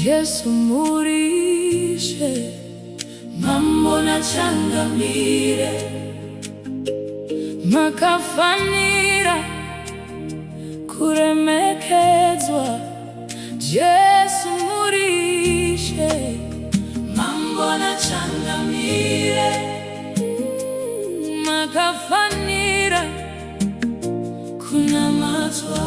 Yesu Muri Ishe Mambo naChangamire, Makafanira, kuremekedzwa. Yesu Muri Ishe Mambo naChangamire, Makafanira, kunamatwa.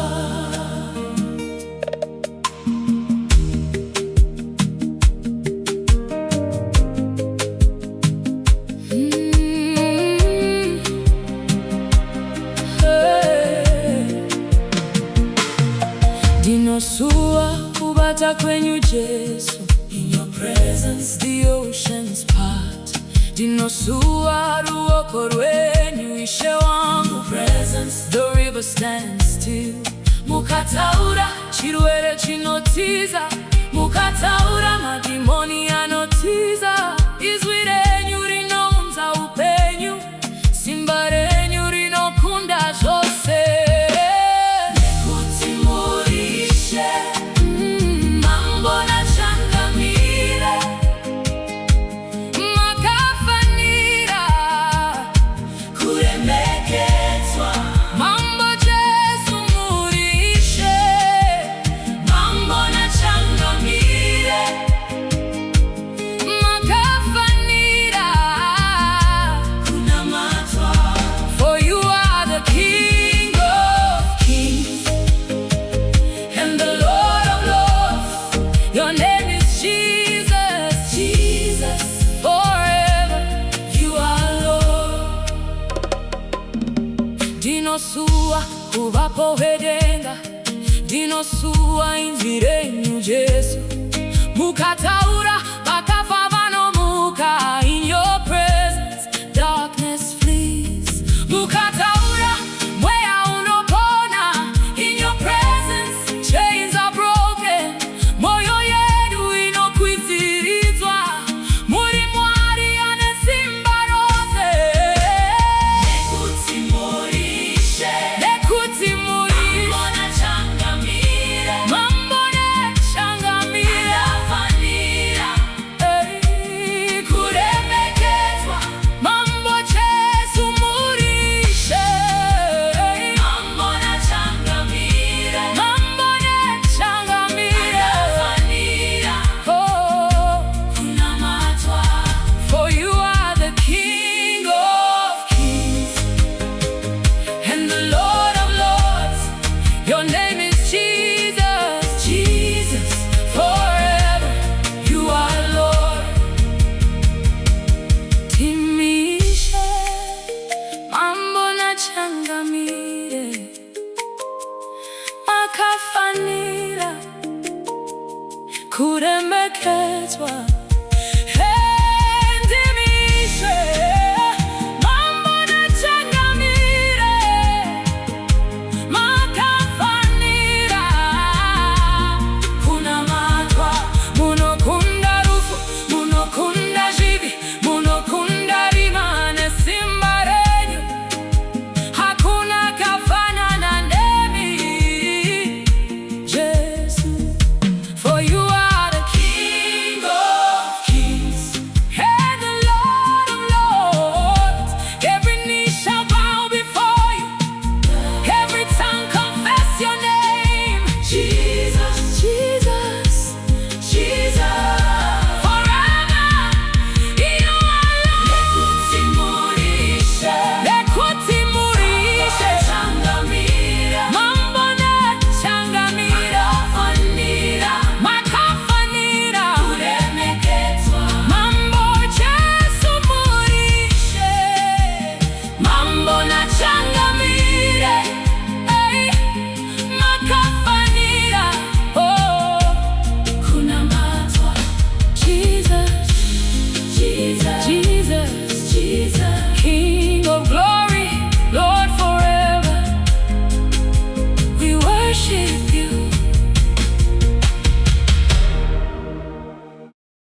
Dinosua kubata kwenyu Yesu. In your presence the oceans part. Dinosua ruoko rwenyu Ishe wangu. Presence the river stands still. Mukataura chirwere chinotiza. Mukataura madimoni anotiza. Izwi renyu rinounza upenyu. Simba renyu rinokunda zvose. Nekuti Muri Ishe Mambo naChangamire, Makafanira, kuremekedzwa. Mambo Yesu Muri Ishe Mambo naChangamire, Makafanira, kunamatwa. For you are the King of kings and the Lord of lords. Your name is Jesus, Jesus. Forever you are Lord. Dinosua kuvapo vedenga. Dinosua inzwi renyu Yesu. Mukataura